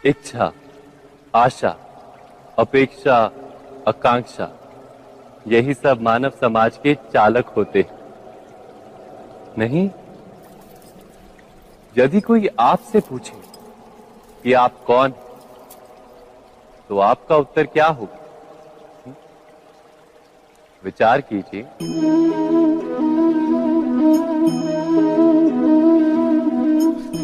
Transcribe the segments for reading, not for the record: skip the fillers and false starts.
इच्छा, आशा, अपेक्षा, आकांक्षा, यही सब मानव समाज के चालक होते हैं। नहीं, यदि कोई आपसे पूछे कि आप कौन, तो आपका उत्तर क्या होगा? विचार कीजिए।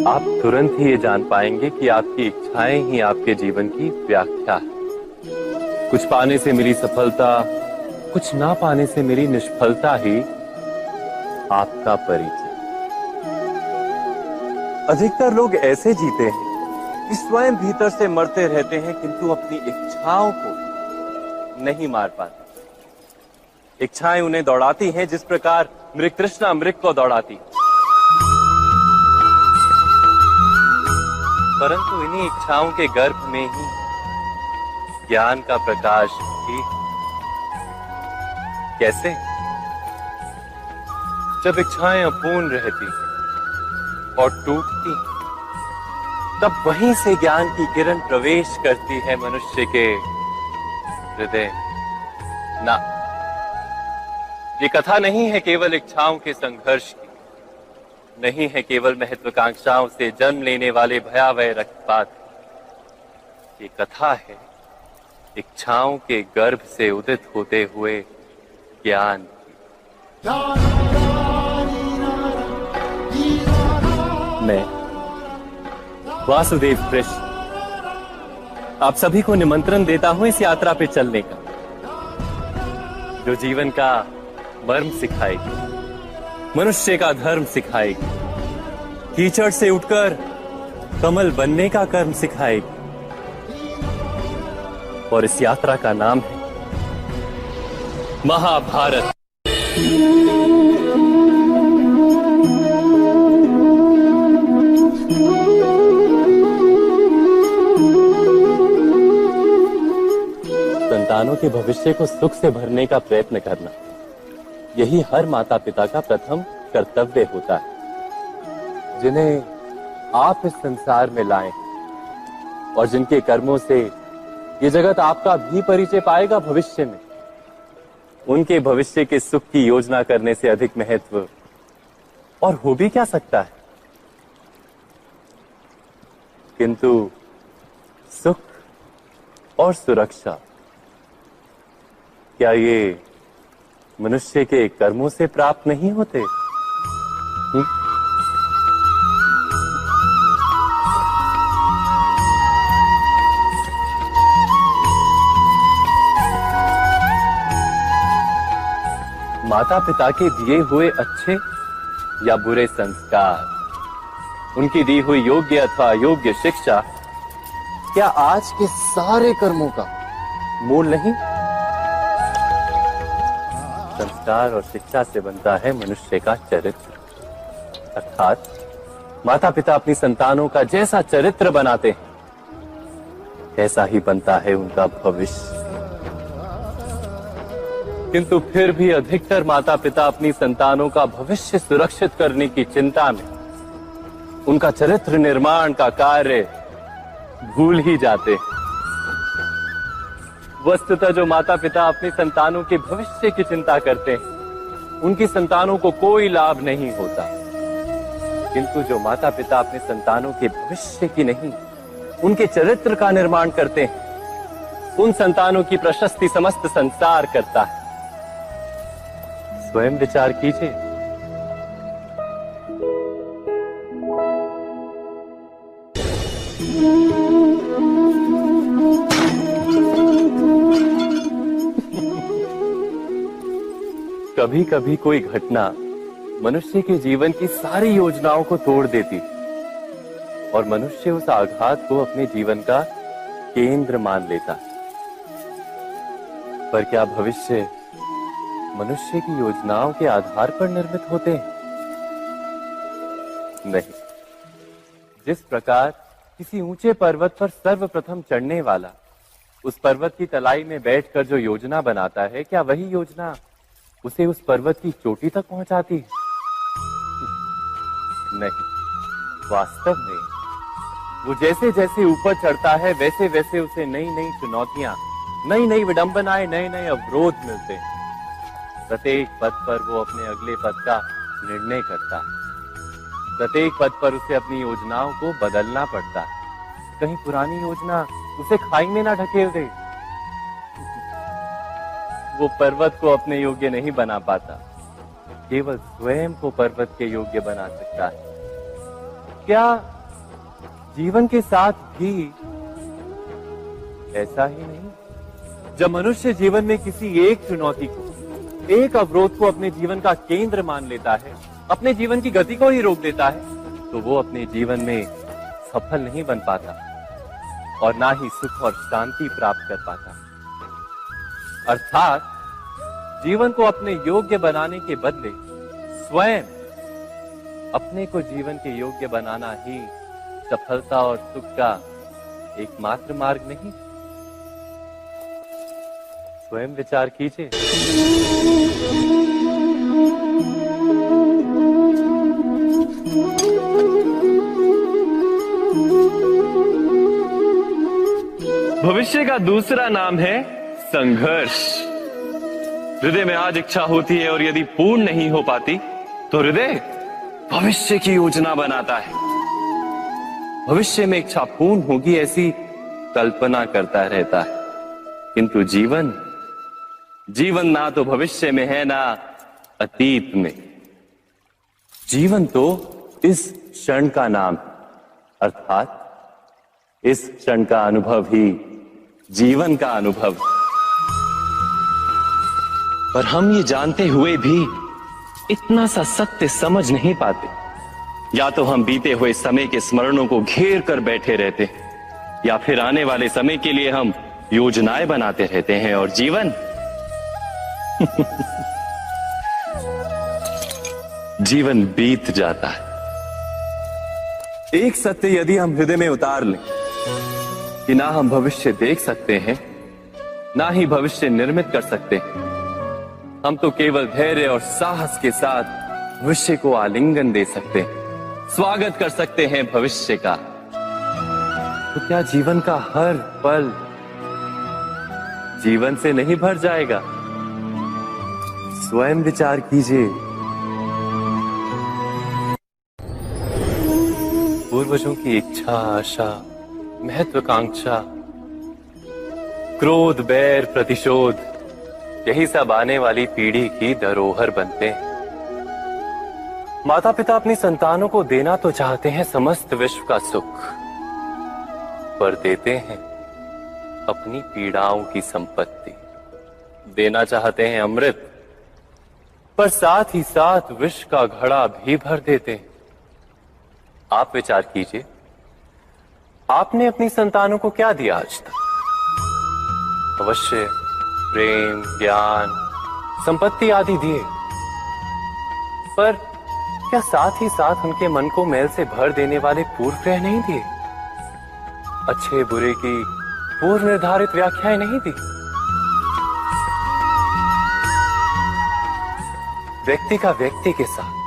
आप तुरंत ही ये जान पाएंगे कि आपकी इच्छाएं ही आपके जीवन की व्याख्या है। कुछ पाने से मिली सफलता, कुछ ना पाने से मिली निष्फलता ही आपका परिचय। अधिकतर लोग ऐसे जीते हैं कि स्वयं भीतर से मरते रहते हैं, किंतु अपनी इच्छाओं को नहीं मार पाते। इच्छाएं उन्हें दौड़ाती हैं जिस प्रकार मृग तृष्णा मृग को दौड़ाती। परंतु इन्हीं इच्छाओं के गर्भ में ही ज्ञान का प्रकाश भी। कैसे? जब इच्छाएं अपूर्ण रहती और टूटती, तब वहीं से ज्ञान की किरण प्रवेश करती है मनुष्य के हृदय। ना, ये कथा नहीं है केवल इच्छाओं के संघर्ष की, नहीं है केवल महत्वाकांक्षाओं से जन्म लेने वाले भयावह रक्तपात। ये कथा है इच्छाओं के गर्भ से उदित होते हुए ज्ञान की। मैं वासुदेव कृष्ण आप सभी को निमंत्रण देता हूं इस यात्रा पे चलने का, जो जीवन का मर्म सिखाएगी, मनुष्य का धर्म सिखाएगी, कीचड़ से उठकर कमल बनने का कर्म सिखाएगी। और इस यात्रा का नाम है महाभारत। संतानों के भविष्य को सुख से भरने का प्रयत्न करना, यही हर माता पिता का प्रथम कर्तव्य होता है, जिन्हें आप इस संसार में लाए और जिनके कर्मों से ये जगत आपका भी परिचय पाएगा भविष्य में। उनके भविष्य के सुख की योजना करने से अधिक महत्व और हो भी क्या सकता है। किंतु सुख और सुरक्षा, क्या ये मनुष्य के कर्मों से प्राप्त नहीं होते? माता पिता के दिए हुए अच्छे या बुरे संस्कार, उनकी दी हुई योग्य अथवा अयोग्य शिक्षा, क्या आज के सारे कर्मों का मूल नहीं? संस्कार और शिक्षा से बनता है मनुष्य का चरित्र। अर्थात माता पिता अपनी संतानों का जैसा चरित्र बनाते हैं, ऐसा ही बनता है उनका भविष्य। किंतु फिर भी अधिकतर माता पिता अपनी संतानों का भविष्य सुरक्षित करने की चिंता में उनका चरित्र निर्माण का कार्य भूल ही जाते हैं। वस्तुतः जो माता पिता अपनी संतानों के भविष्य की चिंता करते हैं, उनकी संतानों को कोई लाभ नहीं होता। किंतु जो माता पिता अपने संतानों के भविष्य की नहीं, उनके चरित्र का निर्माण करते हैं, उन संतानों की प्रशस्ति समस्त संसार करता है। स्वयं विचार कीजिए। कभी कभी कोई घटना मनुष्य के जीवन की सारी योजनाओं को तोड़ देती और मनुष्य उस आघात को अपने जीवन का केंद्र मान लेता। पर क्या भविष्य मनुष्य की योजनाओं के आधार पर निर्मित होते हैं? नहीं। जिस प्रकार किसी ऊंचे पर्वत पर सर्वप्रथम चढ़ने वाला उस पर्वत की तलाई में बैठकर जो योजना बनाता है, क्या वही योजना उसे उस पर्वत की चोटी तक पहुंचाती है? नहीं। वास्तव में वो जैसे जैसे ऊपर चढ़ता है वैसे वैसे उसे नई नई चुनौतियां, नई नई विडंबनाएं, नए नए अवरोध मिलते हैं। प्रत्येक पद पर वो अपने अगले पद का निर्णय करता है। प्रत्येक पद पर उसे अपनी योजनाओं को बदलना पड़ता है। कहीं पुरानी योजना उसे खाई में ना ढकेल दे। वो पर्वत को अपने योग्य नहीं बना पाता, केवल स्वयं को पर्वत के योग्य बना सकता है। क्या जीवन के साथ भी ऐसा ही नहीं? जब मनुष्य जीवन में किसी एक चुनौती को, एक अवरोध को अपने जीवन का केंद्र मान लेता है, अपने जीवन की गति को ही रोक देता है, तो वो अपने जीवन में सफल नहीं बन पाता और ना ही सुख और शांति प्राप्त कर पाता। अर्थात जीवन को अपने योग्य बनाने के बदले स्वयं अपने को जीवन के योग्य बनाना ही सफलता और सुख का एकमात्र मार्ग नहीं। स्वयं विचार कीजिए। भविष्य का दूसरा नाम है संघर्ष। हृदय में आज इच्छा होती है और यदि पूर्ण नहीं हो पाती तो हृदय भविष्य की योजना बनाता है। भविष्य में इच्छा पूर्ण होगी ऐसी कल्पना करता रहता है, किंतु जीवन ना तो भविष्य में है ना अतीत में। जीवन तो इस क्षण का नाम, अर्थात इस क्षण का अनुभव ही जीवन का अनुभव। पर हम ये जानते हुए भी इतना सा सत्य समझ नहीं पाते। या तो हम बीते हुए समय के स्मरणों को घेर कर बैठे रहते हैं, या फिर आने वाले समय के लिए हम योजनाएं बनाते रहते हैं और जीवन जीवन बीत जाता है। एक सत्य यदि हम हृदय में उतार लें कि ना हम भविष्य देख सकते हैं, ना ही भविष्य निर्मित कर सकते हैं, हम तो केवल धैर्य और साहस के साथ भविष्य को आलिंगन दे सकते हैं, स्वागत कर सकते हैं भविष्य का। तो क्या जीवन का हर पल जीवन से नहीं भर जाएगा? स्वयं विचार कीजिए। पूर्वजों की इच्छा, आशा, महत्वाकांक्षा, क्रोध, बैर, प्रतिशोध, यही सब आने वाली पीढ़ी की धरोहर बनते हैं। माता पिता अपनी संतानों को देना तो चाहते हैं समस्त विश्व का सुख, पर देते हैं अपनी पीड़ाओं की संपत्ति। देना चाहते हैं अमृत, पर साथ ही साथ विष का घड़ा भी भर देते हैं। आप विचार कीजिए, आपने अपनी संतानों को क्या दिया आज तक? अवश्य प्रेम, ज्ञान, संपत्ति आदि दिए, पर क्या साथ ही साथ उनके मन को मैल से भर देने वाले पूर्व ग्रह नहीं दिए? अच्छे बुरे की पूर्व निर्धारित व्याख्याएं नहीं दी? व्यक्ति का व्यक्ति के साथ,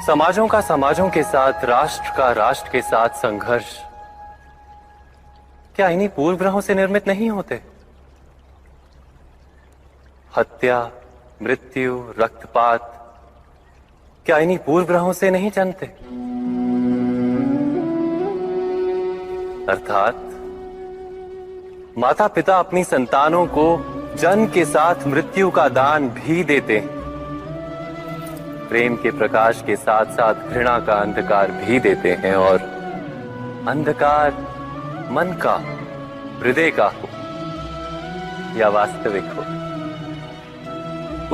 समाजों का समाजों के साथ, राष्ट्र का राष्ट्र के साथ संघर्ष क्या इन्हीं पूर्व ग्रहों से निर्मित नहीं होते? हत्या, मृत्यु, रक्तपात क्या इन्हीं पूर्व ग्रहों से नहीं जन्मते? अर्थात माता पिता अपनी संतानों को जन्म के साथ मृत्यु का दान भी देते हैं। प्रेम के प्रकाश के साथ साथ घृणा का अंधकार भी देते हैं, और अंधकार मन का, हृदय का हो या वास्तविक हो,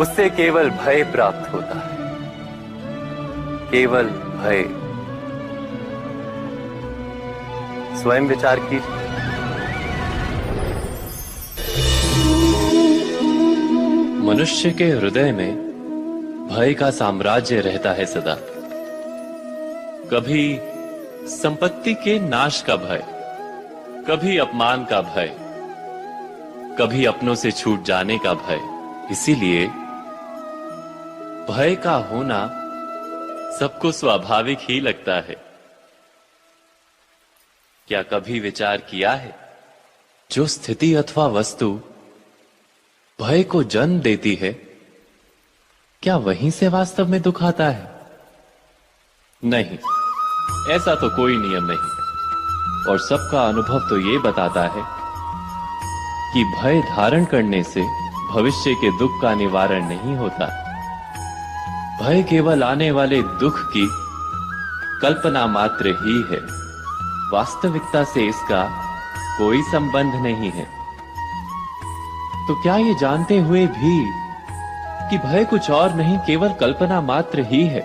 उससे केवल भय प्राप्त होता है, केवल भय। स्वयं विचार कीजिए। मनुष्य के हृदय में भय का साम्राज्य रहता है सदा। कभी संपत्ति के नाश का भय, कभी अपमान का भय, कभी अपनों से छूट जाने का भय। इसीलिए भय का होना सबको स्वाभाविक ही लगता है। क्या कभी विचार किया है, जो स्थिति अथवा वस्तु भय को जन्म देती है, क्या वहीं से वास्तव में दुख आता है? नहीं, ऐसा तो कोई नियम नहीं। और सबका अनुभव तो ये बताता है कि भय धारण करने से भविष्य के दुख का निवारण नहीं होता। भय केवल आने वाले दुख की कल्पना मात्र ही है। वास्तविकता से इसका कोई संबंध नहीं है। तो क्या ये जानते हुए भी कि भय कुछ और नहीं, केवल कल्पना मात्र ही है,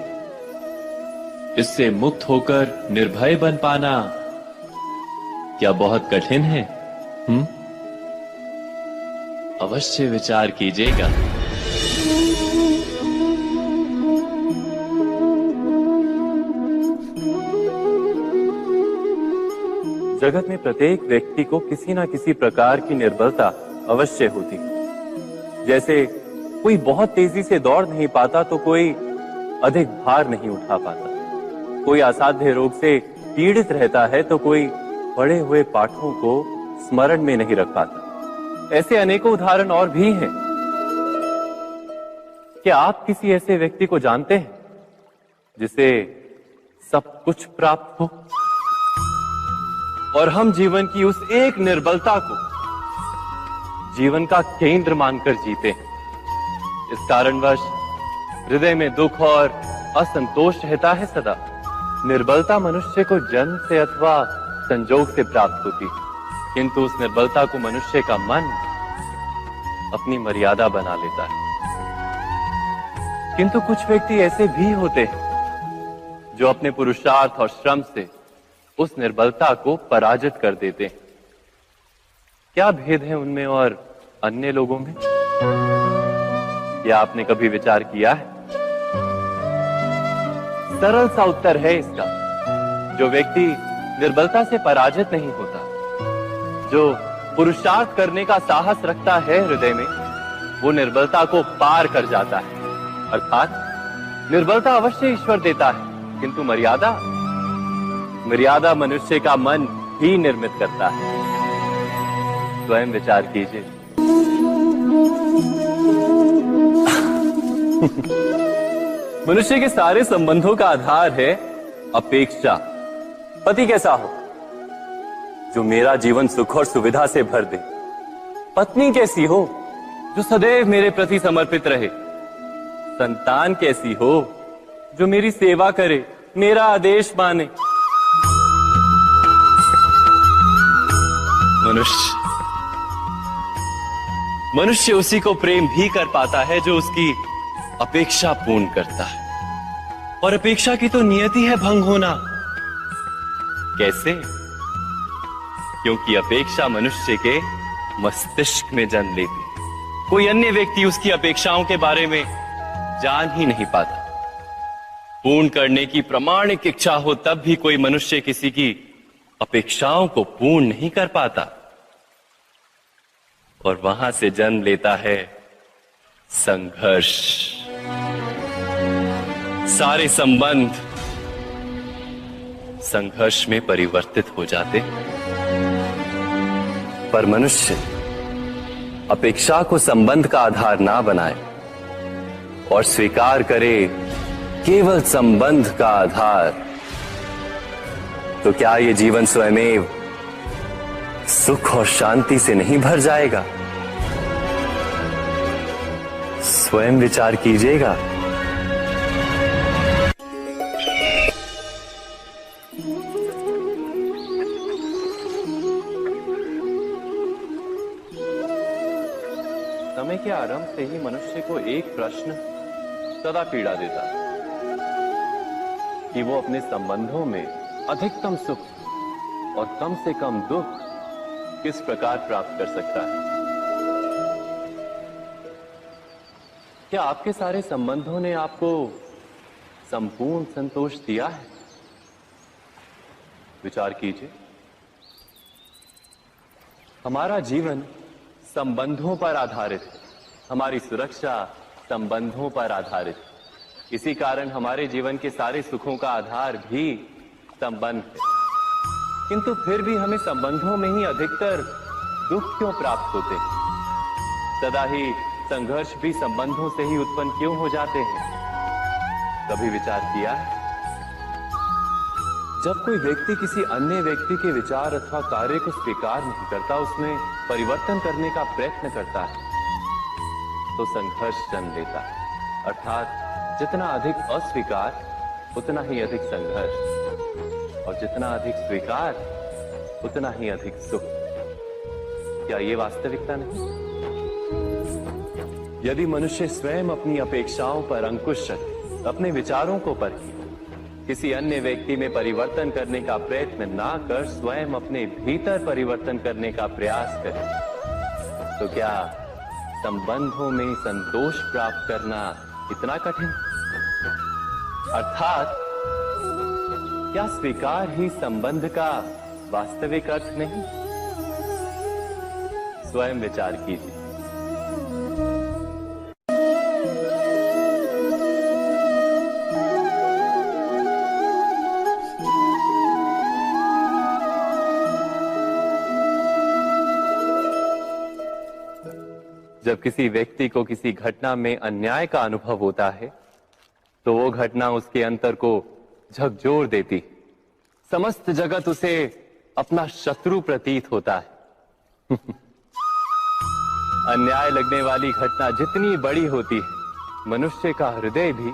इससे मुक्त होकर निर्भय बन पाना क्या बहुत कठिन है? अवश्य विचार कीजिएगा। जगत में प्रत्येक व्यक्ति को किसी ना किसी प्रकार की निर्बलता अवश्य होती है। जैसे कोई बहुत तेजी से दौड़ नहीं पाता तो कोई अधिक भार नहीं उठा पाता, कोई असाध्य रोग से पीड़ित रहता है तो कोई पढ़े हुए पाठों को स्मरण में नहीं रख पाता। ऐसे अनेकों उदाहरण और भी हैं। क्या आप किसी ऐसे व्यक्ति को जानते हैं जिसे सब कुछ प्राप्त हो और हम जीवन की उस एक निर्बलता को जीवन का केंद्र मानकर जीते हैं? इस कारणवश हृदय में दुख और असंतोष रहता है सदा। निर्बलता मनुष्य को जन्म से अथवा संजोग से प्राप्त होती है, किंतु उस निर्बलता को मनुष्य का मन अपनी मर्यादा बना लेता है। किंतु कुछ व्यक्ति ऐसे भी होते हैं जो अपने पुरुषार्थ और श्रम से उस निर्बलता को पराजित कर देते हैं। क्या भेद है उनमें और अन्य लोगों में? क्या आपने कभी विचार किया है? सरल सा उत्तर है इसका। जो व्यक्ति निर्बलता से पराजित नहीं होता, जो पुरुषार्थ करने का साहस रखता है हृदय में, वो निर्बलता को पार कर जाता है। अर्थात निर्बलता अवश्य ईश्वर देता है, किंतु मर्यादा मनुष्य का मन ही निर्मित करता है। स्वयं विचार कीजिए। मनुष्य के सारे संबंधों का आधार है अपेक्षा। पति कैसा हो जो मेरा जीवन सुख और सुविधा से भर दे? पत्नी कैसी हो जो सदैव मेरे प्रति समर्पित रहे? संतान कैसी हो जो मेरी सेवा करे, मेरा आदेश माने? मनुष्य उसी को प्रेम भी कर पाता है जो उसकी अपेक्षा पूर्ण करता है। और अपेक्षा की तो नियति है भंग होना। कैसे? क्योंकि अपेक्षा मनुष्य के मस्तिष्क में जन्म लेती है। कोई अन्य व्यक्ति उसकी अपेक्षाओं के बारे में जान ही नहीं पाता। पूर्ण करने की प्रामाणिक इच्छा हो तब भी कोई मनुष्य किसी की अपेक्षाओं को पूर्ण नहीं कर पाता, और वहां से जन्म लेता है संघर्ष। सारे संबंध संघर्ष में परिवर्तित हो जाते। पर मनुष्य अपेक्षा को संबंध का आधार ना बनाए और स्वीकार करे केवल संबंध का आधार, तो क्या ये जीवन स्वयमेव सुख और शांति से नहीं भर जाएगा? स्वयं विचार कीजिएगा। समय के आरंभ से ही मनुष्य को एक प्रश्न सदा पीड़ा देता है कि वो अपने संबंधों में अधिकतम सुख और कम से कम दुख किस प्रकार प्राप्त कर सकता है। क्या आपके सारे संबंधों ने आपको संपूर्ण संतोष दिया है? विचार कीजिए। हमारा जीवन संबंधों पर आधारित है। हमारी सुरक्षा संबंधों पर आधारित है। इसी कारण हमारे जीवन के सारे सुखों का आधार भी संबंध है। किंतु फिर भी हमें संबंधों में ही अधिकतर दुख क्यों प्राप्त होते हैं? सदा ही संघर्ष भी संबंधों से ही उत्पन्न क्यों हो जाते हैं? कभी विचार किया है? जब कोई व्यक्ति किसी अन्य व्यक्ति के विचार अथवा कार्य को स्वीकार नहीं करता, उसमें परिवर्तन करने का प्रयत्न करता है, तो संघर्ष जन्म लेता है। अर्थात जितना अधिक अस्वीकार उतना ही अधिक संघर्ष, और जितना अधिक स्वीकार उतना ही अधिक सुख। क्या ये वास्तविकता नहीं? यदि मनुष्य स्वयं अपनी अपेक्षाओं पर अंकुश रखे, अपने विचारों को परखे, किसी अन्य व्यक्ति में परिवर्तन करने का प्रयत्न ना कर स्वयं अपने भीतर परिवर्तन करने का प्रयास करे, तो क्या संबंधों में संतोष प्राप्त करना इतना कठिन? अर्थात क्या स्वीकार ही संबंध का वास्तविक अर्थ नहीं? स्वयं विचार कीजिए। जब किसी व्यक्ति को किसी घटना में अन्याय का अनुभव होता है, तो वो घटना उसके अंतर को झकझोर देती। समस्त जगत उसे अपना शत्रु प्रतीत होता है। अन्याय लगने वाली घटना जितनी बड़ी होती है, मनुष्य का हृदय भी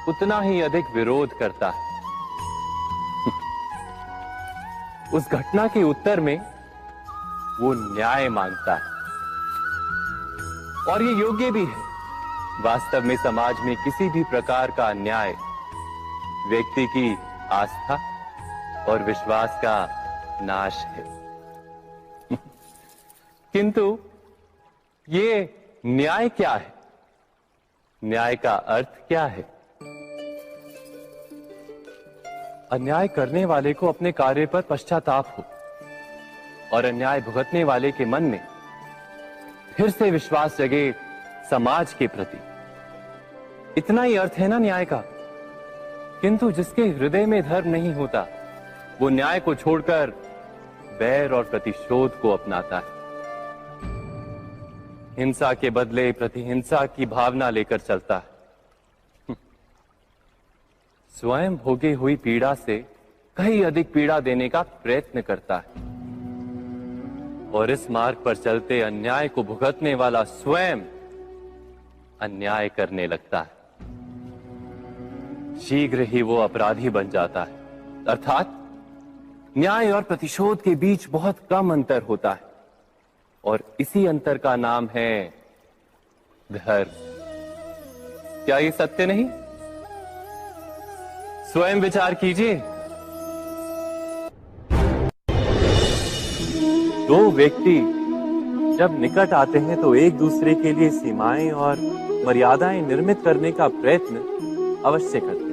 उतना ही अधिक विरोध करता है। उस घटना के उत्तर में वो न्याय मांगता है, और ये योग्य भी है। वास्तव में समाज में किसी भी प्रकार का अन्याय व्यक्ति की आस्था और विश्वास का नाश है। किंतु ये न्याय क्या है? न्याय का अर्थ क्या है? अन्याय करने वाले को अपने कार्य पर पश्चाताप हो, और अन्याय भुगतने वाले के मन में फिर से विश्वास जगे समाज के प्रति। इतना ही अर्थ है ना न्याय का। किंतु जिसके हृदय में धर्म नहीं होता, वो न्याय को छोड़कर बैर और प्रतिशोध को अपनाता है। हिंसा के बदले प्रतिहिंसा की भावना लेकर चलता है। स्वयं भोगी हुई पीड़ा से कहीं अधिक पीड़ा देने का प्रयत्न करता है, और इस मार्ग पर चलते अन्याय को भुगतने वाला स्वयं अन्याय करने लगता है। शीघ्र ही वो अपराधी बन जाता है। अर्थात न्याय और प्रतिशोध के बीच बहुत कम अंतर होता है, और इसी अंतर का नाम है धर्म। क्या ये सत्य नहीं? स्वयं विचार कीजिए। दो व्यक्ति जब निकट आते हैं तो एक दूसरे के लिए सीमाएं और मर्यादाएं निर्मित करने का प्रयत्न अवश्य करते हैं।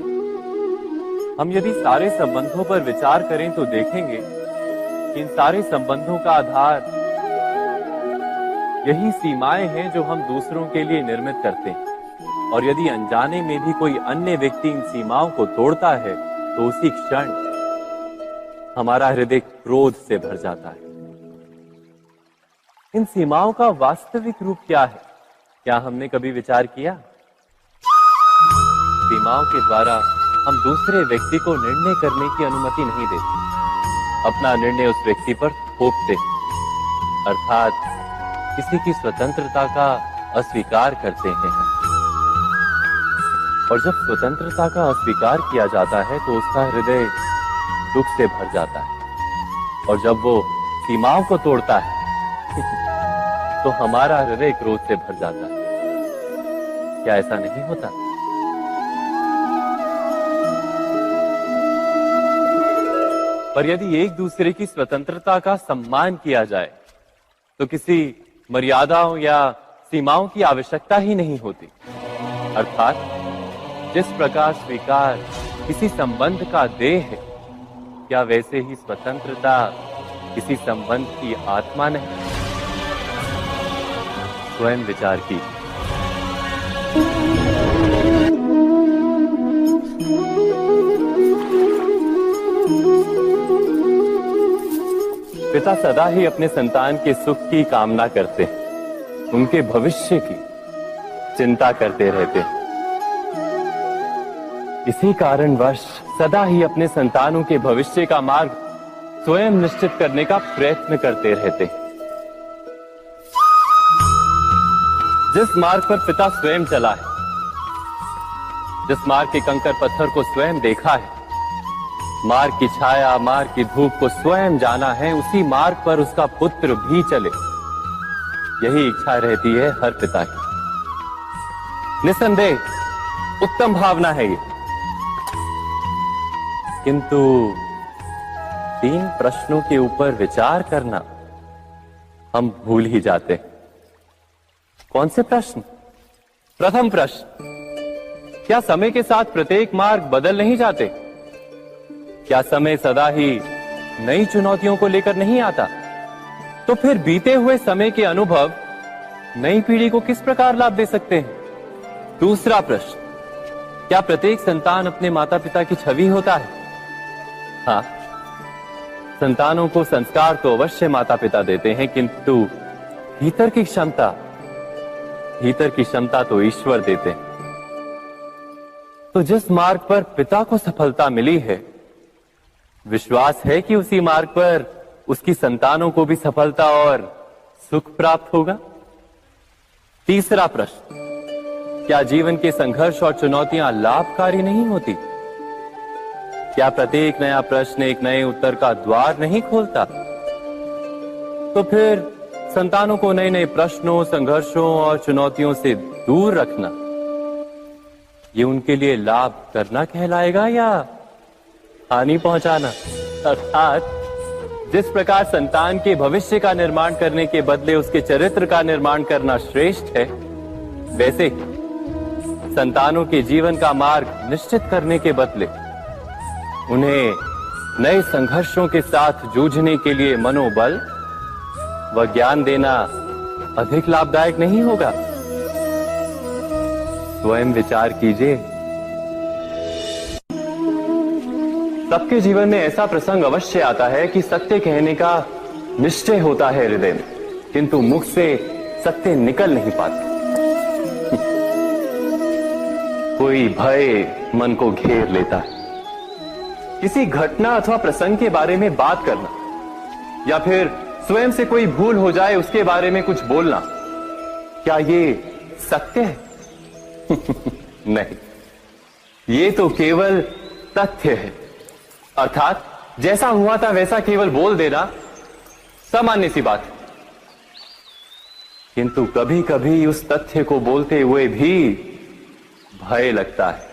हम यदि सारे संबंधों पर विचार करें तो देखेंगे कि इन सारे संबंधों का आधार यही सीमाएं हैं जो हम दूसरों के लिए निर्मित करते हैं। और यदि अनजाने में भी कोई अन्य व्यक्ति इन सीमाओं को तोड़ता है, तो उसी क्षण हमारा हृदय क्रोध से भर जाता है। इन सीमाओं का वास्तविक रूप क्या है? क्या हमने कभी विचार किया? सीमाओं के द्वारा हम दूसरे व्यक्ति को निर्णय करने की अनुमति नहीं देते, अपना निर्णय उस व्यक्ति पर थोपते, अर्थात किसी की स्वतंत्रता का अस्वीकार करते हैं। और जब स्वतंत्रता का अस्वीकार किया जाता है तो उसका हृदय दुख से भर जाता है, और जब वो सीमाओं को तोड़ता है तो हमारा हृदय क्रोध से भर जाता है। क्या ऐसा नहीं होता? पर यदि एक दूसरे की स्वतंत्रता का सम्मान किया जाए तो किसी मर्यादाओं या सीमाओं की आवश्यकता ही नहीं होती। अर्थात जिस प्रकार स्वीकार किसी संबंध का देह है, क्या वैसे ही स्वतंत्रता किसी संबंध की आत्मा नहीं? स्वयं विचार कीजिए। पिता सदा ही अपने संतान के सुख की कामना करते हैं, उनके भविष्य की चिंता करते रहते हैं। इसी कारणवश सदा ही अपने संतानों के भविष्य का मार्ग स्वयं निश्चित करने का प्रयत्न करते रहते हैं। जिस मार्ग पर पिता स्वयं चला है, जिस मार्ग के कंकर पत्थर को स्वयं देखा है, मार्ग की छाया, मार्ग की धूप को स्वयं जाना है, उसी मार्ग पर उसका पुत्र भी चले, यही इच्छा रहती है हर पिता की। निसंदेह उत्तम भावना है ये, किंतु 3 प्रश्नों के ऊपर विचार करना हम भूल ही जाते हैं। कौन से प्रश्न? प्रथम प्रश्न, क्या समय के साथ प्रत्येक मार्ग बदल नहीं जाते? क्या समय सदा ही नई चुनौतियों को लेकर नहीं आता? तो फिर बीते हुए समय के अनुभव नई पीढ़ी को किस प्रकार लाभ दे सकते हैं? दूसरा प्रश्न, क्या प्रत्येक संतान अपने माता पिता की छवि होता है? हाँ, संतानों को संस्कार तो अवश्य माता पिता देते हैं, किंतु भीतर की क्षमता तो ईश्वर देते हैं। तो जिस मार्ग पर पिता को सफलता मिली है, विश्वास है कि उसी मार्ग पर उसकी संतानों को भी सफलता और सुख प्राप्त होगा। तीसरा प्रश्न, क्या जीवन के संघर्ष और चुनौतियां लाभकारी नहीं होती? क्या प्रत्येक नया प्रश्न एक नए उत्तर का द्वार नहीं खोलता? तो फिर संतानों को नए नए प्रश्नों, संघर्षों और चुनौतियों से दूर रखना, ये उनके लिए लाभ करना कहलाएगा या हानि पहुंचाना? अर्थात जिस प्रकार संतान के भविष्य का निर्माण करने के बदले उसके चरित्र का निर्माण करना श्रेष्ठ है, वैसे ही संतानों के जीवन का मार्ग निश्चित करने के बदले उन्हें नए संघर्षों के साथ जूझने के लिए मनोबल व ज्ञान देना अधिक लाभदायक नहीं होगा? स्वयं विचार कीजिए। सबके जीवन में ऐसा प्रसंग अवश्य आता है कि सत्य कहने का निश्चय होता है हृदय में, किंतु मुख से सत्य निकल नहीं पाता। कोई भय मन को घेर लेता है। किसी घटना अथवा प्रसंग के बारे में बात करना या फिर स्वयं से कोई भूल हो जाए उसके बारे में कुछ बोलना, क्या ये सत्य है? नहीं, ये तो केवल तथ्य है। अर्थात जैसा हुआ था वैसा केवल बोल देना सामान्य सी बात है। किंतु कभी कभी उस तथ्य को बोलते हुए भी भय लगता है।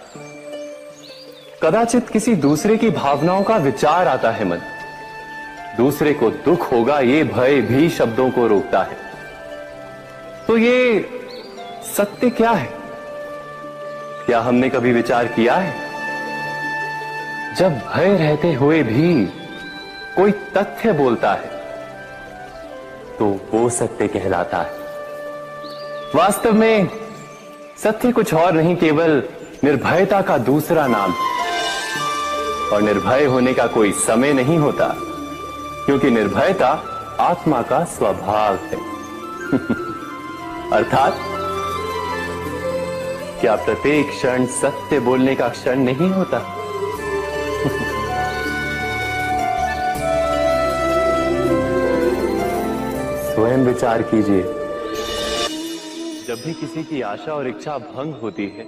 कदाचित किसी दूसरे की भावनाओं का विचार आता है मन, दूसरे को दुख होगा, ये भय भी शब्दों को रोकता है। तो ये सत्य क्या है? क्या हमने कभी विचार किया है? जब भय रहते हुए भी कोई तथ्य बोलता है तो वो सत्य कहलाता है। वास्तव में सत्य कुछ और नहीं, केवल निर्भयता का दूसरा नाम है। और निर्भय होने का कोई समय नहीं होता, क्योंकि निर्भयता आत्मा का स्वभाव है। अर्थात क्या प्रत्येक क्षण सत्य बोलने का क्षण नहीं होता? स्वयं विचार कीजिए। जब भी किसी की आशा और इच्छा भंग होती है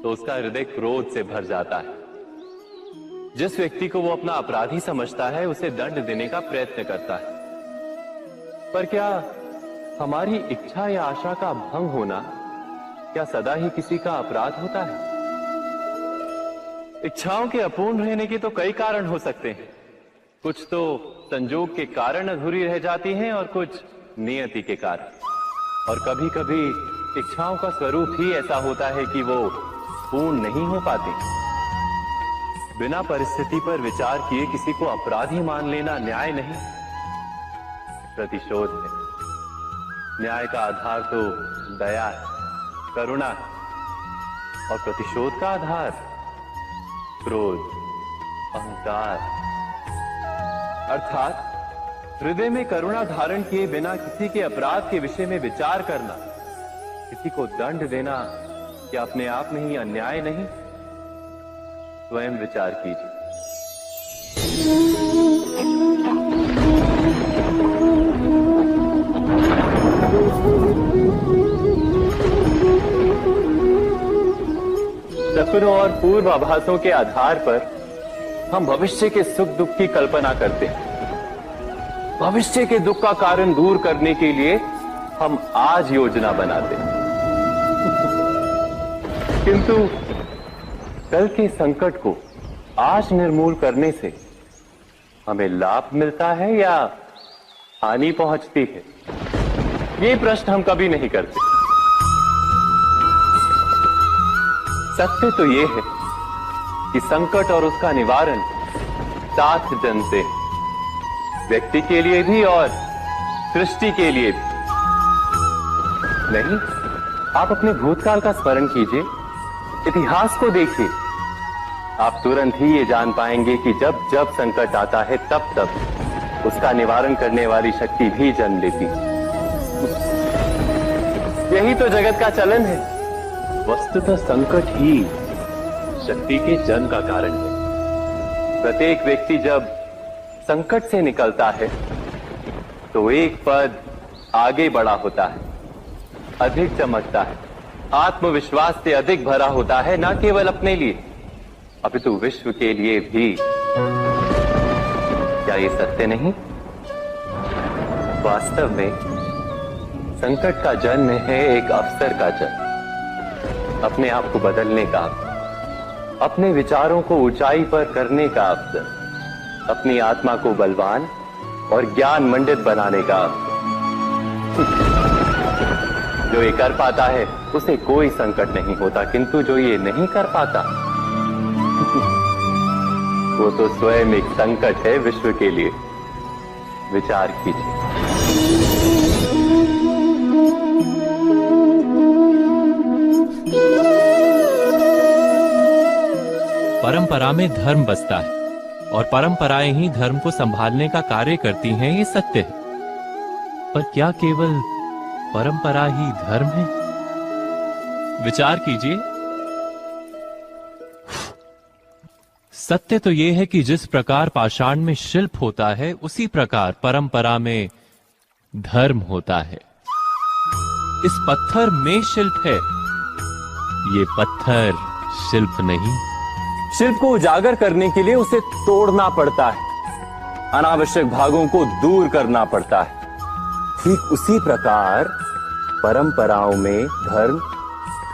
तो उसका हृदय क्रोध से भर जाता है। जिस व्यक्ति को वो अपना अपराधी समझता है उसे दंड देने का प्रयत्न करता है। पर क्या हमारी इच्छा या आशा का भंग होना क्या सदा ही किसी का अपराध होता है? इच्छाओं के अपूर्ण रहने के तो कई कारण हो सकते हैं। कुछ तो संजोग के कारण अधूरी रह जाती हैं और कुछ नियति के कारण। और कभी कभी इच्छाओं का स्वरूप ही ऐसा होता है कि वो पूर्ण नहीं हो पाती। बिना परिस्थिति पर विचार किए किसी को अपराधी मान लेना न्याय नहीं, प्रतिशोध है। न्याय का आधार तो दया है, करुणा है, और प्रतिशोध का आधार क्रोध, अहंकार। अर्थात हृदय में करुणा धारण किए बिना किसी के अपराध के विषय में विचार करना, किसी को दंड देना क्या अपने आप में ही अन्याय नहीं? स्वयं विचार कीजिए। सपनों और पूर्वाभासों के आधार पर हम भविष्य के सुख दुख की कल्पना करते हैं। भविष्य के दुख का कारण दूर करने के लिए हम आज योजना बनाते हैं, किंतु कल के संकट को आज निर्मूल करने से हमें लाभ मिलता है या हानि पहुंचती है, ये प्रश्न हम कभी नहीं करते। सत्य तो ये है कि संकट और उसका निवारण साथ जनते हैं, व्यक्ति के लिए भी और सृष्टि के लिए भी। नहीं, आप अपने भूतकाल का स्मरण कीजिए, इतिहास को देखिए, आप तुरंत ही ये जान पाएंगे कि जब जब संकट आता है तब तब उसका निवारण करने वाली शक्ति भी जन्म लेती है। यही तो जगत का चलन है। वस्तुतः संकट ही शक्ति के जन्म का कारण है। प्रत्येक व्यक्ति जब संकट से निकलता है तो एक पद आगे बढ़ा होता है, अधिक चमकता है, आत्मविश्वास से अधिक भरा होता है, न केवल अपने लिए अपितु विश्व के लिए भी। क्या ये सत्य नहीं? वास्तव में संकट का जन्म है एक अवसर का जन्म, अपने आप को बदलने का, अपने विचारों को ऊंचाई पर करने का अवसर, अपनी आत्मा को बलवान और ज्ञान मंडित बनाने का अवसर। जो ये कर पाता है उसे कोई संकट नहीं होता, किंतु जो ये नहीं कर पाता वो तो स्वयं एक संकट है विश्व के लिए। विचार कीजिए। परंपरा में धर्म बसता है और परंपराएं ही धर्म को संभालने का कार्य करती हैं, ये सत्य है। पर क्या केवल परंपरा ही धर्म है? विचार कीजिए। सत्य तो यह है कि जिस प्रकार पाषाण में शिल्प होता है उसी प्रकार परंपरा में धर्म होता है। इस पत्थर में शिल्प है, ये पत्थर शिल्प नहीं। शिल्प को उजागर करने के लिए उसे तोड़ना पड़ता है, अनावश्यक भागों को दूर करना पड़ता है। ठीक उसी प्रकार परंपराओं में धर्म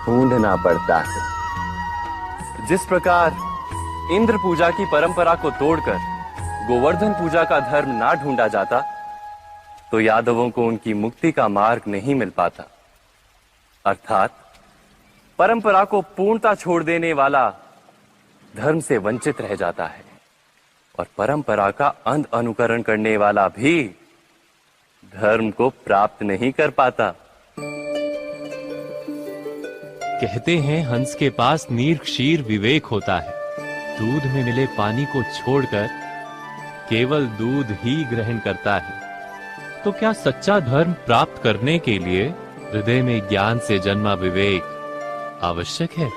ढूंढना पड़ता है। जिस प्रकार इंद्र पूजा की परंपरा को तोड़कर गोवर्धन पूजा का धर्म ना ढूंढा जाता तो यादवों को उनकी मुक्ति का मार्ग नहीं मिल पाता। अर्थात परंपरा को पूर्णता छोड़ देने वाला धर्म से वंचित रह जाता है और परंपरा का अंध अनुकरण करने वाला भी धर्म को प्राप्त नहीं कर पाता। कहते हैं हंस के पास नीर क्षीर विवेक होता है, दूध में मिले पानी को छोड़कर केवल दूध ही ग्रहण करता है। तो क्या सच्चा धर्म प्राप्त करने के लिए हृदय में ज्ञान से जन्मा विवेक आवश्यक है?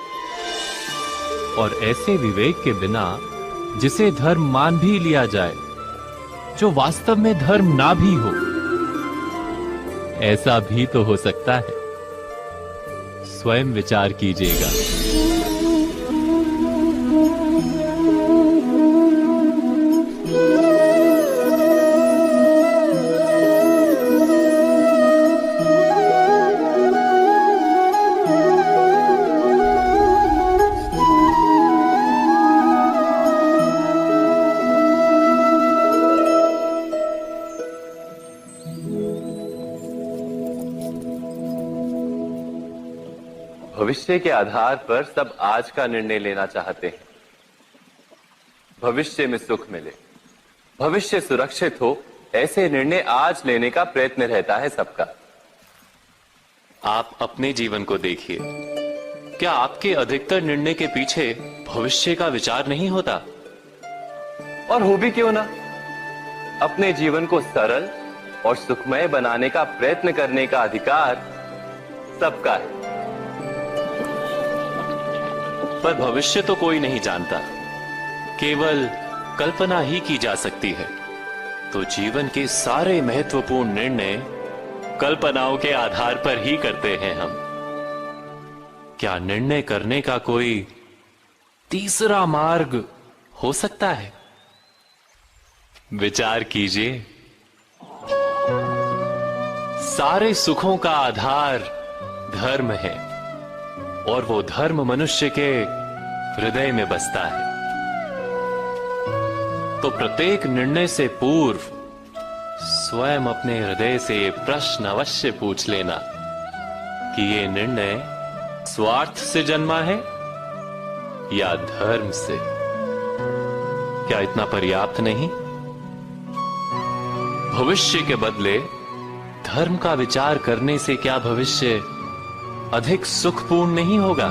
और ऐसे विवेक के बिना जिसे धर्म मान भी लिया जाए, जो वास्तव में धर्म ना भी हो, ऐसा भी तो हो सकता है। स्वयं विचार कीजिएगा। भविष्य के आधार पर सब आज का निर्णय लेना चाहते हैं। भविष्य में सुख मिले, भविष्य सुरक्षित हो, ऐसे निर्णय आज लेने का प्रयत्न रहता है सबका। आप अपने जीवन को देखिए, क्या आपके अधिकतर निर्णय के पीछे भविष्य का विचार नहीं होता? और हो भी क्यों ना, अपने जीवन को सरल और सुखमय बनाने का प्रयत्न करने का अधिकार सबका है। पर भविष्य तो कोई नहीं जानता, केवल कल्पना ही की जा सकती है। तो जीवन के सारे महत्वपूर्ण निर्णय कल्पनाओं के आधार पर ही करते हैं हम। क्या निर्णय करने का कोई तीसरा मार्ग हो सकता है? विचार कीजिए। सारे सुखों का आधार धर्म है और वो धर्म मनुष्य के हृदय में बसता है। तो प्रत्येक निर्णय से पूर्व स्वयं अपने हृदय से ये प्रश्न अवश्य पूछ लेना कि ये निर्णय स्वार्थ से जन्मा है या धर्म से। क्या इतना पर्याप्त नहीं? भविष्य के बदले धर्म का विचार करने से क्या भविष्य अधिक सुखपूर्ण नहीं होगा?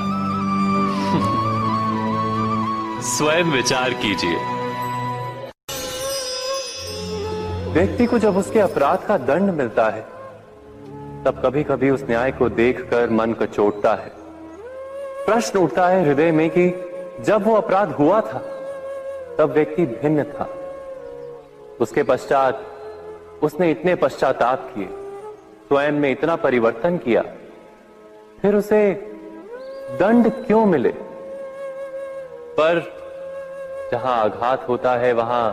स्वयं विचार कीजिए। व्यक्ति को जब उसके अपराध का दंड मिलता है तब कभी कभी उस न्याय को देखकर मन कचोटता है। प्रश्न उठता है हृदय में कि जब वो अपराध हुआ था तब व्यक्ति भिन्न था। उसके पश्चात उसने इतने पश्चाताप किए, स्वयं में इतना परिवर्तन किया, फिर उसे दंड क्यों मिले? पर जहां आघात होता है वहां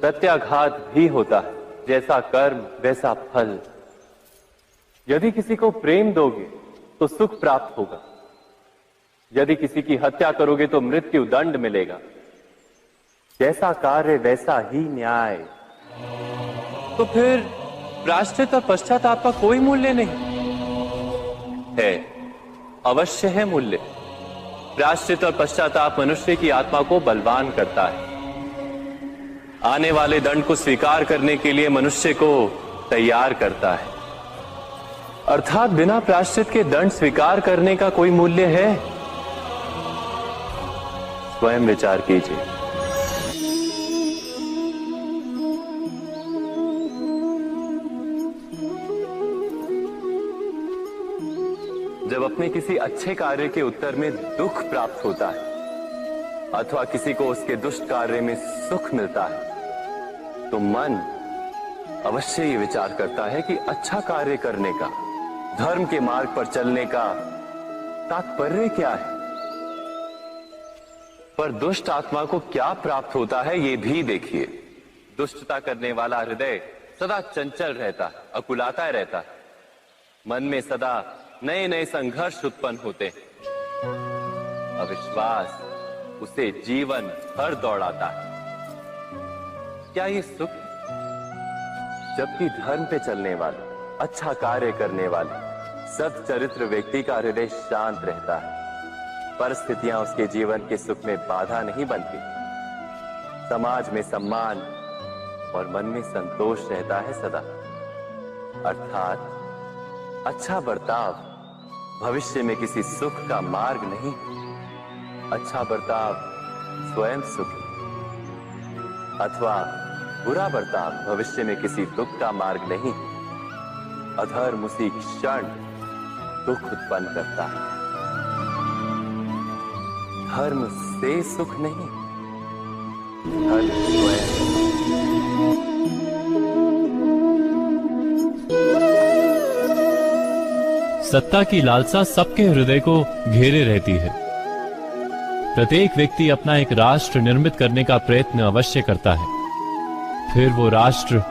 प्रत्याघात भी होता है। जैसा कर्म वैसा फल। यदि किसी को प्रेम दोगे तो सुख प्राप्त होगा, यदि किसी की हत्या करोगे तो मृत्यु दंड मिलेगा। जैसा कार्य वैसा ही न्याय। तो फिर प्रायश्चित और पश्चाताप का कोई मूल्य नहीं है? अवश्य है मूल्य। प्रायश्चित और पश्चाताप मनुष्य की आत्मा को बलवान करता है। आने वाले दंड को स्वीकार करने के लिए मनुष्य को तैयार करता है। अर्थात बिना प्रायश्चित के दंड स्वीकार करने का कोई मूल्य है? स्वयं विचार कीजिए। जब अपने किसी अच्छे कार्य के उत्तर में दुख प्राप्त होता है अथवा किसी को उसके दुष्ट कार्य में सुख मिलता है तो मन अवश्य ये विचार करता है कि अच्छा कार्य करने का, धर्म के मार्ग पर चलने का तात्पर्य क्या है। पर दुष्ट आत्मा को क्या प्राप्त होता है ये भी देखिए। दुष्टता करने वाला हृदय सदा चंचल रहता है, अकुलाता रहता है। मन में सदा नए नए संघर्ष उत्पन्न होते हैं। अविश्वास उसे जीवन भर दौड़ाता है। क्या ये सुख है? जबकि धर्म पे चलने वाला, अच्छा कार्य करने वाले, सच्चरित्र व्यक्ति का हृदय शांत रहता है। परिस्थितियां उसके जीवन के सुख में बाधा नहीं बनती। समाज में सम्मान और मन में संतोष रहता है सदा। अर्थात अच्छा बर्ताव भविष्य में किसी सुख का मार्ग नहीं। अच्छा बर्ताव स्वयं सुख अथवा बुरा बर्ताव भविष्य में किसी दुख का मार्ग नहीं। अधर्म उसी क्षण दुख उत्पन्न करता है। धर्म से सुख नहीं, धर्म स्वयं। सत्ता की लालसा सबके हृदय को घेरे रहती है। प्रत्येक व्यक्ति अपना एक राष्ट्र निर्मित करने का प्रयत्न अवश्य करता है। फिर वो राष्ट्र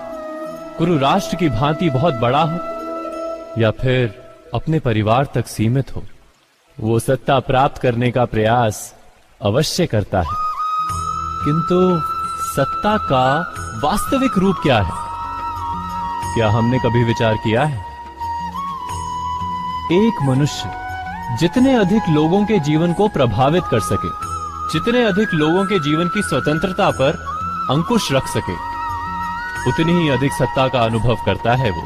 कुरु राष्ट्र की भांति बहुत बड़ा हो या फिर अपने परिवार तक सीमित हो, वो सत्ता प्राप्त करने का प्रयास अवश्य करता है। किंतु सत्ता का वास्तविक रूप क्या है? क्या हमने कभी विचार किया है? एक मनुष्य जितने अधिक लोगों के जीवन को प्रभावित कर सके, जितने अधिक लोगों के जीवन की स्वतंत्रता पर अंकुश रख सके, उतनी ही अधिक सत्ता का अनुभव करता है वो।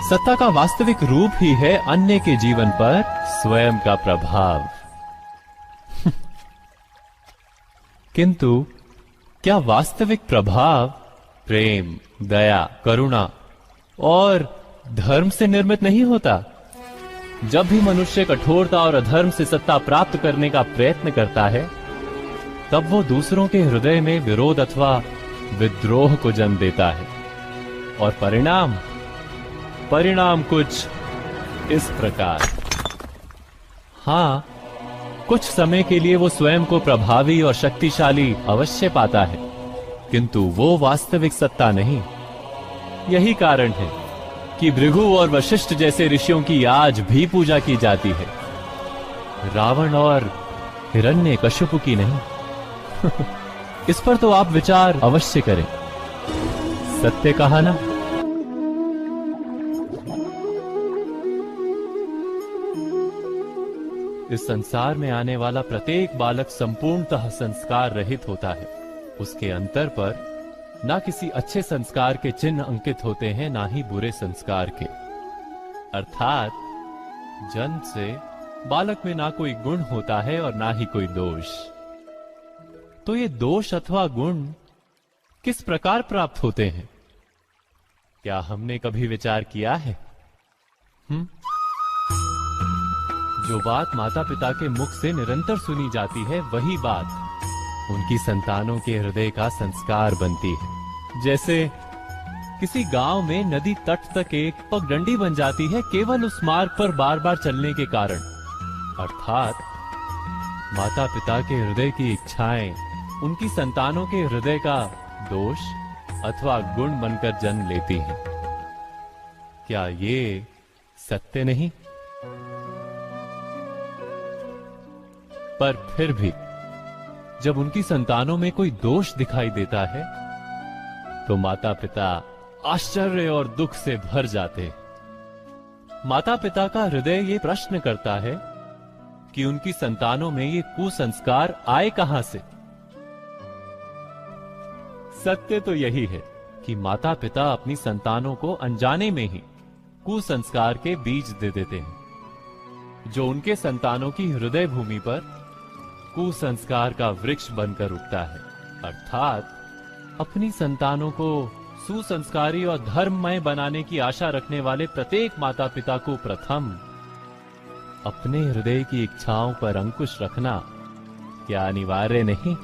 सत्ता का वास्तविक रूप ही है अन्य के जीवन पर स्वयं का प्रभाव। किंतु क्या वास्तविक प्रभाव प्रेम, दया, करुणा और धर्म से निर्मित नहीं होता। जब भी मनुष्य कठोरता और अधर्म से सत्ता प्राप्त करने का प्रयत्न करता है, तब वो दूसरों के हृदय में विरोध अथवा विद्रोह को जन्म देता है। और परिणाम कुछ इस प्रकार। हाँ, कुछ समय के लिए वो स्वयं को प्रभावी और शक्तिशाली अवश्य पाता है, किंतु वो वास्तविक सत्ता नहीं। यही कारण है कि भृगु और वशिष्ठ जैसे ऋषियों की आज भी पूजा की जाती है, रावण और हिरण्यकशिपु की नहीं। इस पर तो आप विचार अवश्य करें। सत्य कहा ना। इस संसार में आने वाला प्रत्येक बालक संपूर्णतः संस्कार रहित होता है। उसके अंतर पर ना किसी अच्छे संस्कार के चिन्ह अंकित होते हैं, ना ही बुरे संस्कार के। अर्थात जन्म से बालक में ना कोई गुण होता है और ना ही कोई दोष। तो ये दोष अथवा गुण किस प्रकार प्राप्त होते हैं? क्या हमने कभी विचार किया है? जो बात माता पिता के मुख से निरंतर सुनी जाती है, वही बात उनकी संतानों के हृदय का संस्कार बनती है। जैसे किसी गांव में नदी तट तक एक पगडंडी बन जाती है, केवल उस मार्ग पर बार बार चलने के कारण। अर्थात माता पिता के हृदय की इच्छाएं उनकी संतानों के हृदय का दोष अथवा गुण बनकर जन्म लेती हैं। क्या ये सत्य नहीं? पर फिर भी जब उनकी संतानों में कोई दोष दिखाई देता है, तो माता पिता आश्चर्य और दुख से भर जाते हैं। माता पिता का हृदय ये प्रश्न करता है कि उनकी संतानों में ये कुसंस्कार आए कहां से। सत्य तो यही है कि माता पिता अपनी संतानों को अनजाने में ही कुसंस्कार के बीज दे देते हैं, जो उनके संतानों की हृदय भूमि पर कुसंस्कार का वृक्ष बनकर उगता है। अर्थात अपनी संतानों को सुसंस्कारी और धर्ममय बनाने की आशा रखने वाले प्रत्येक माता पिता को प्रथम अपने हृदय की इच्छाओं पर अंकुश रखना क्या अनिवार्य नहीं?